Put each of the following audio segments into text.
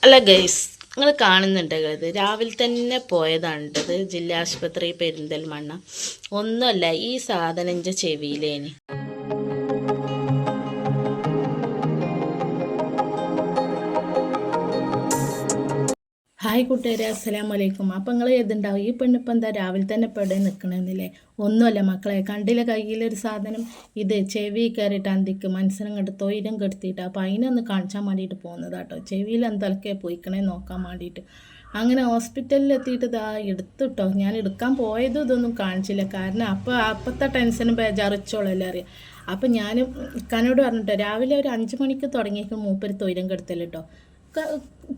അല്ല ഗൈസ്, നിങ്ങൾ കാണുന്നുണ്ടല്ലോ, ഇത് രാവിലെ തന്നെ പോയതാണിട്ടത് ജില്ലാ ആശുപത്രി പെരിന്തൽമണ്ണ. ഒന്നുമല്ല, ഈ സാധനം എൻ്റെ ചെവിയിലേന്. ഹായ് കൂട്ടുകാരെ, അസ്സലാമു അലൈക്കും. അപ്പം നിങ്ങൾ ഏതുണ്ടാവും, ഈ പെണ്ണിപ്പം എന്താ രാവിലെ തന്നെ പെടെ നിൽക്കണമെന്നില്ലേ? ഒന്നുമല്ല മക്കളെ, കണ്ടില്ല കയ്യിലൊരു സാധനം, ഇത് ചെവി കയറിയിട്ട് അന്തിക്ക് മനസ്സിനും കണ്ട് തൊയിലും കെടുത്തിയിട്ട്. അപ്പോൾ അതിനൊന്ന് കാണിച്ചാൻ വേണ്ടിയിട്ട് പോകുന്നതാട്ടോ. ചെവിയിൽ എന്തൊക്കെ പോയിക്കണേ നോക്കാൻ വേണ്ടിയിട്ട്. അങ്ങനെ ഹോസ്പിറ്റലിൽ എത്തിയിട്ട് ഇതാ എടുത്തിട്ടോ. ഞാൻ എടുക്കാൻ പോയതും ഇതൊന്നും കാണിച്ചില്ല, കാരണം അപ്പോഴത്തെ ടെൻഷനും ബേജാറിച്ചോളല്ലേ അറിയാം. അപ്പം ഞാൻ ഇക്കാനോട് പറഞ്ഞിട്ടോ, രാവിലെ ഒരു 5 മണിക്ക് തുടങ്ങിയിട്ട് മൂപ്പര് തൊയിലും കെടുത്തല്ലോ കേട്ടോ.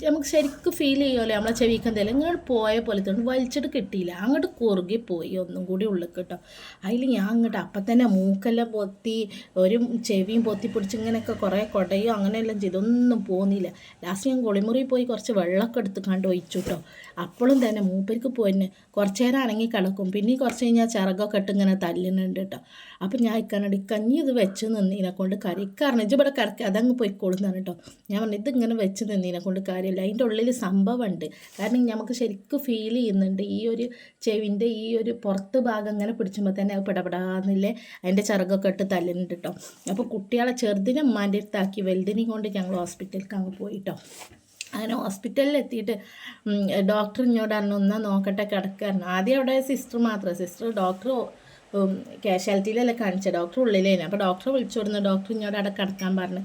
നമുക്ക് ശരിക്കും ഫീൽ ചെയ്യുമല്ലോ നമ്മളെ ചെവിക്ക് എന്തെങ്കിലും ഇങ്ങോട്ട് പോയ പോലെ തോന്നി. വലിച്ചിട്ട് കിട്ടിയില്ല, അങ്ങോട്ട് കുറുകി പോയി ഒന്നും കൂടി ഉള്ളിൽ കേട്ടോ. അതിൽ ഞാൻ അങ്ങോട്ട് അപ്പം തന്നെ മൂക്കെല്ലാം പൊത്തി, ഒരു ചെവിയും പൊത്തി പിടിച്ച് ഇങ്ങനെയൊക്കെ കുറേ കുടയോ അങ്ങനെയെല്ലാം ചെയ്തൊന്നും പോകുന്നില്ല. ലാസ്റ്റ് ഞാൻ കുളിമുറി പോയി കുറച്ച് വെള്ളമൊക്കെ എടുത്ത് കണ്ട് ഒഴിച്ചു കേട്ടോ. അപ്പോഴും തന്നെ മൂപ്പർക്ക് പോയിന് കുറച്ച് നേരം അനങ്ങി കിടക്കും, പിന്നെ കുറച്ച് കഴിഞ്ഞാൽ ചിറകൊക്കെ ഇട്ട് ഇങ്ങനെ തല്ലുന്നുണ്ട് കേട്ടോ. അപ്പം ഞാൻ ഇക്കാനോട് കഞ്ഞി ഇത് വെച്ച് നിന്നതിനെ കൊണ്ട് കാര്യം ഇക്കാരണം ഇജ്ജ് ഇവിടെ കിടക്കുക, അതങ്ങ് പോയിക്കോളുന്നാണ് കേട്ടോ. ഞാൻ പറഞ്ഞു ഇതിങ്ങനെ വെച്ച് നിന്നതിനെ കൊണ്ട് കാര്യമില്ല, അതിൻ്റെ ഉള്ളിൽ സംഭവമുണ്ട്. കാരണം നമുക്ക് ശരിക്കും ഫീൽ ചെയ്യുന്നുണ്ട്, ഈ ഒരു ചെവിൻ്റെ ഈ ഒരു പുറത്ത് ഭാഗം ഇങ്ങനെ പിടിച്ചുമ്പോൾ തന്നെ അത് പിടപെടാന്നില്ലേ അതിൻ്റെ ചിറകൊക്കെ ഇട്ട് തല്ലുന്നുണ്ട് കേട്ടോ. അപ്പോൾ കുട്ടികളെ ചെറുതിനെ ഉമ്മാൻ്റെ അടുത്താക്കി വലുതിനെയും കൊണ്ട് ഞങ്ങൾ ഹോസ്പിറ്റലിലേക്ക് അങ്ങ് പോയിട്ടോ. അങ്ങനെ ഹോസ്പിറ്റലിൽ എത്തിയിട്ട് ഡോക്ടർ ഇങ്ങോട്ട് പറഞ്ഞു ഒന്നാ നോക്കട്ടെ കിടക്കായിരുന്നു. ആദ്യം അവിടെ സിസ്റ്റർ ഡോക്ടർ കാഷ്വാലിറ്റിയിലല്ലേ കാണിച്ചത്, ഡോക്ടർ ഉള്ളിലേന്. അപ്പോൾ ഡോക്ടറെ വിളിച്ചു കൊടുന്നു. ഡോക്ടർ ഇങ്ങോട്ട് അവിടെ കിടക്കാൻ പറഞ്ഞു.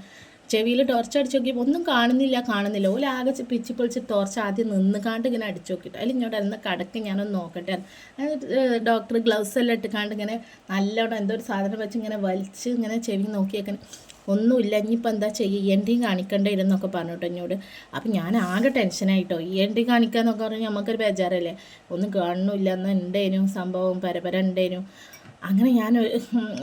ചെവിയിൽ ടോർച്ച് അടിച്ച് നോക്കിയപ്പോൾ ഒന്നും കാണുന്നില്ല. ഓലാകെ പിച്ചി പൊളിച്ച് ടോർച്ച് ആദ്യം നിന്നുകാണ്ട് ഇങ്ങനെ അടിച്ചു നോക്കിയിട്ട് അതിൽ ഇങ്ങോട്ട് അന്ന് കടക്ക് ഞാനൊന്ന് നോക്കട്ടെ. ഡോക്ടർ ഗ്ലൗസ് എല്ലാം ഇട്ടുകാണ്ട് ഇങ്ങനെ നല്ലോണം എന്തോ ഒരു സാധനം വെച്ച് ഇങ്ങനെ വലിച്ച് ഇങ്ങനെ ചെവി നോക്കിയേക്കാൻ ഒന്നുമില്ല, ഇനിയിപ്പോൾ എന്താ ചെയ്യുക, ENT കാണിക്കേണ്ടിയിരുന്നൊക്കെ പറഞ്ഞിട്ടോ എന്നോട്. അപ്പം ഞാൻ ആകെ ടെൻഷനായിട്ടോ. ENT കാണിക്കാന്നൊക്കെ പറഞ്ഞാൽ നമുക്കൊരു ബേജാറല്ലേ, ഒന്നും കാണുന്നില്ല, എന്നാൽ ഉണ്ടേനും സംഭവം പരപര ഉണ്ടേനും. അങ്ങനെ ഞാൻ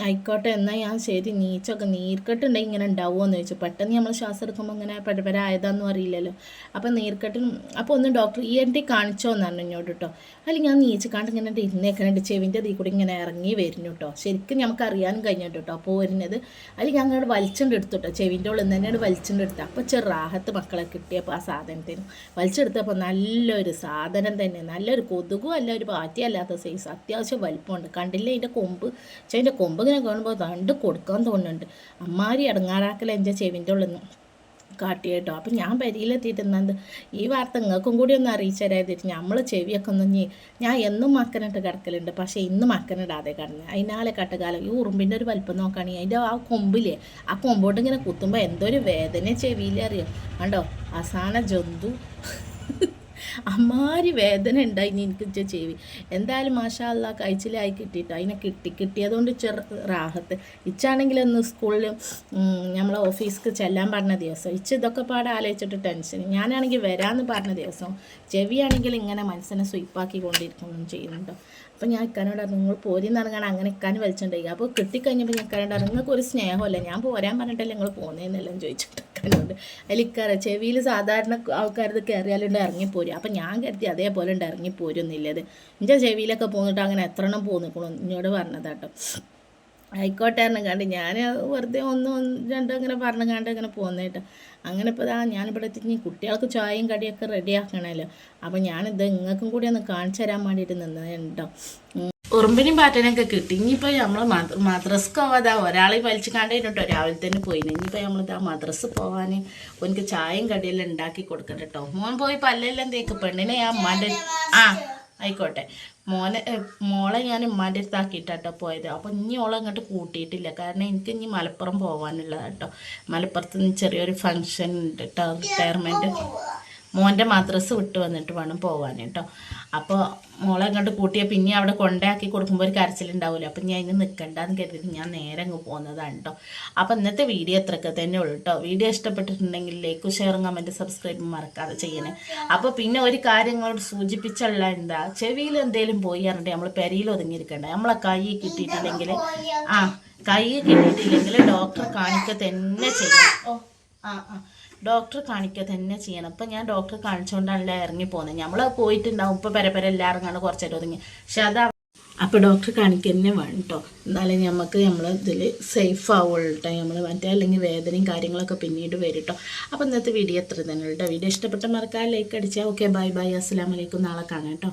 ആയിക്കോട്ടെ എന്നാൽ ഞാൻ ശരി നീച്ചൊക്കെ നീർക്കെട്ടുണ്ടെങ്കിൽ ഇങ്ങനെ ഉണ്ടാവുമോ എന്ന് ചോദിച്ചു. പെട്ടെന്ന് നമ്മൾ ശ്വാസം എടുക്കുമ്പോൾ ഇങ്ങനെ പരപര ആയതാണെന്നും അറിയില്ലല്ലോ. അപ്പം നീർക്കെട്ടിനും അപ്പോൾ ഒന്ന് ഡോക്ടർ ENT കാണിച്ചോ എന്നാണ് എന്നോട് കേട്ടോ. അല്ലെങ്കിൽ ഞാൻ നീച്ചിക്കാണ്ട് ഇങ്ങനെ ഇരുന്നേക്കാനുണ്ട്, ചെവിൻ്റെ ഇതിൽ കൂടി ഇങ്ങനെ ഇറങ്ങി വരുന്നു കേട്ടോ. ശരിക്കും നമുക്ക് അറിയാനും കഴിഞ്ഞിട്ട് കേട്ടോ അപ്പോൾ വരുന്നത്. അല്ലെങ്കിൽ ഞങ്ങൾ വലിച്ചുകൊണ്ട് എടുത്തു കേട്ടോ, ചെവിൻ്റെ ഉള്ളിൽ നിന്ന് തന്നെയാണ് വലിച്ചുകൊണ്ട് എടുത്തത്. അപ്പോൾ ചെറാഹത്ത് മക്കളെ കിട്ടിയപ്പോൾ ആ സാധനത്തിന് വലിച്ചെടുത്തപ്പോൾ നല്ലൊരു സാധനം തന്നെ, നല്ലൊരു കൊതുകും അല്ല ഒരു പാറ്റിയല്ലാത്ത സൈസ്, അത്യാവശ്യം വലിപ്പമുണ്ട്. കണ്ടില്ലേ അതിൻ്റെ അതിൻ്റെ കൊമ്പ് ഇങ്ങനെ കാണുമ്പോൾ തണ്ട് കൊടുക്കാൻ തോന്നുന്നുണ്ട്. അമ്മാരി ഇടങ്ങാറാക്കല എൻ്റെ ചെവിൻ്റെ ഉള്ളിൽ നിന്ന് കാട്ടിയേട്ടോ. അപ്പം ഞാൻ പരിയിലെത്തിയിട്ട് ഈ വാർത്ത നിങ്ങൾക്കും കൂടി ഒന്ന് അറിയിച്ചു തരാതിട്ട് നമ്മൾ ചെവിയൊക്കെ ഒന്ന് ഞാൻ എന്നും മക്കനിട്ട് കിടക്കലുണ്ട്, പക്ഷേ ഇന്ന് മക്കനിടാതെ കിടന്ന് അതിനാലെ കട്ടകാലം. ഈ ഉറുമ്പിൻ്റെ ഒരു വലിപ്പം നോക്കുകയാണെങ്കിൽ അതിൻ്റെ ആ കൊമ്പില്ലേ, ആ കൊമ്പോട്ട് ഇങ്ങനെ കുത്തുമ്പോൾ എന്തോ ഒരു വേദന ചെവിയിലറിയോ കണ്ടോ. അവസാന ജന്തു അമ്മാരി വേദന ഉണ്ടായി എനിക്ക് ചെവി. എന്തായാലും മാഷാ അല്ലാ കഴിച്ചിലായി കിട്ടിയിട്ട് അതിനെ കിട്ടിയതുകൊണ്ട് റാഹത്ത്. ഇച്ചാണെങ്കിൽ ഒന്ന് സ്കൂളിൽ നമ്മളെ ഓഫീസിക്ക് ചെല്ലാൻ പറഞ്ഞ ദിവസം ഇതൊക്കെ പാടെ ആലോചിച്ചിട്ട് ടെൻഷൻ. ഞാനാണെങ്കിൽ വരാമെന്ന് പറഞ്ഞ ദിവസം ചെവിയാണെങ്കിൽ ഇങ്ങനെ മനസ്സിനെ സ്വീപ്പാക്കി കൊണ്ടിരിക്കുന്നു ചെയ്യുന്നുണ്ടോ. അപ്പോൾ ഞാൻ ഇക്കാനോട് നിങ്ങൾ പോരിന്നിറങ്ങാൻ അങ്ങനെ ഇക്കാൻ വലിച്ചിട്ടുണ്ടായി. അപ്പോൾ കിട്ടിക്കഴിഞ്ഞപ്പോൾ ഞാൻ ഇക്കാനോട് നിങ്ങൾക്ക് ഒരു സ്നേഹമല്ല, ഞാൻ പോരാൻ പറഞ്ഞിട്ടല്ലേ നിങ്ങൾ പോകുന്നതെന്നെല്ലാം ചോദിച്ചിട്ട് ഇക്കാനോട്. അതിൽ ഇക്കാര ചെവിയിൽ സാധാരണ ആൾക്കാരത് കയറിയാലുണ്ട് ഇറങ്ങിപ്പോരും. അപ്പം ഞാൻ കരുതി അതേപോലെ ഉണ്ട് ഇറങ്ങിപ്പോരുന്നില്ലത്. എൻ്റെ ചെവിയിലൊക്കെ പോന്നിട്ട് അങ്ങനെ എത്ര എണ്ണം പോന്നിക്കണു എന്നോട് പറഞ്ഞതാട്ടോ. ആയിക്കോട്ടെ കണ്ട് ഞാൻ വെറുതെ ഒന്നും രണ്ടും അങ്ങനെ കണ്ട് അങ്ങനെ പോകുന്നേട്ടോ. അങ്ങനെ ഇപ്പോൾ ഞാനിവിടെ എത്തി കുട്ടികൾക്ക് ചായയും കടിയൊക്കെ റെഡിയാക്കണമല്ലോ. അപ്പം ഞാനിത് നിങ്ങൾക്കും കൂടി ഒന്ന് കാണിച്ചു തരാൻ വേണ്ടിയിട്ട് നിന്നതുണ്ടോ. ഉറുമ്പിനും പാറ്റനൊക്കെ കിട്ടി. ഇനിയിപ്പോൾ നമ്മൾ മദ്രസ്ക്ക് പോവാതാ ഒരാളെ വലിച്ചു കണ്ടിട്ടോ രാവിലെ തന്നെ പോയിന്. ഇനിയിപ്പോൾ നമ്മളിതാ മദ്രസ് പോകാൻ എനിക്ക് ചായയും കടിയെല്ലാം ഉണ്ടാക്കി കൊടുക്കട്ടെ കേട്ടോ. മോൻ പോയി പല്ലെല്ലാം തേക്ക്. പെണ്ണിനെ ഞാൻ അമ്മാൻ്റെ ആയിക്കോട്ടെ മോളെ ഞാൻ ഉമ്മാൻ്റെ അടുത്താക്കിയിട്ടാട്ടോ പോയത്. അപ്പോൾ ഇനി ഓളെ അങ്ങോട്ട് കൂട്ടിയിട്ടില്ല, കാരണം എനിക്ക് ഇനി മലപ്പുറം പോകാനുള്ളതാണ് കേട്ടോ. മലപ്പുറത്ത് നിന്ന് ചെറിയൊരു ഫങ്ഷൻ ഉണ്ട് കേട്ടോ, റിട്ടയർമെൻറ്റ്. മോൻ്റെ മദ്രസ് വിട്ട് വന്നിട്ട് വേണം പോകാൻ കേട്ടോ. അപ്പോൾ മോളെ അങ്ങോട്ട് കൂട്ടിയാൽ പിന്നെ അവിടെ കൊണ്ടാക്കി കൊടുക്കുമ്പോൾ ഒരു കരച്ചിലുണ്ടാവില്ല. അപ്പം ഞാൻ ഇന്ന് നിൽക്കണ്ടെന്ന് കരുതിയിട്ട് ഞാൻ നേരെ അങ്ങ് പോകുന്നതാണ് കേട്ടോ. അപ്പോൾ ഇന്നത്തെ വീഡിയോ അത്രയൊക്കെ തന്നെ ഉള്ളൂ കേട്ടോ. വീഡിയോ ഇഷ്ടപ്പെട്ടിട്ടുണ്ടെങ്കിൽ ലൈക്ക് ഷെയറും കമൻറ്റ് സബ്സ്ക്രൈബും മറക്കാതെ ചെയ്യണേ. അപ്പോൾ പിന്നെ ഒരു കാര്യങ്ങളോട് സൂചിപ്പിച്ചുള്ള എന്താ, ചെവിയിൽ എന്തെങ്കിലും പോയി പറഞ്ഞിട്ട് നമ്മൾ പെരയിൽ ഒതുങ്ങിയിരിക്കണ്ട. നമ്മളെ കൈ കിട്ടിയിട്ടില്ലെങ്കിൽ കൈ കിട്ടിയിട്ടില്ലെങ്കിൽ ഡോക്ടറെ കാണിക്കുക തന്നെ ചെയ്യണം. ഡോക്ടറെ കാണിക്കുക തന്നെ ചെയ്യണം. അപ്പം ഞാൻ ഡോക്ടറെ കാണിച്ചുകൊണ്ടാണല്ലോ ഇറങ്ങി പോകുന്നത്. നമ്മൾ പോയിട്ടുണ്ടാവും ഇപ്പോൾ പരപ്പര എല്ലാം ഇറങ്ങാണ്ട് കുറച്ചേരം ഒതുങ്ങി. പക്ഷെ അപ്പോൾ ഡോക്ടറെ കാണിക്കുക തന്നെ വേണം കേട്ടോ. എന്നാലും നമുക്ക് ഇതിൽ സേഫ് ആവുള്ളൂ കേട്ടോ. നമ്മൾ മറ്റേ അല്ലെങ്കിൽ വേദനയും കാര്യങ്ങളൊക്കെ പിന്നീട് വരും കേട്ടോ. അപ്പോൾ ഇന്നത്തെ വീഡിയോ എത്ര തന്നെ കേട്ടോ. വീഡിയോ ഇഷ്ടപ്പെട്ട മറക്കാൻ ലൈക്ക് അടിച്ചാൽ ഓക്കെ. Bye bye. അസ്സലാമു അലൈക്കും. നാളെ കാണാം കേട്ടോ.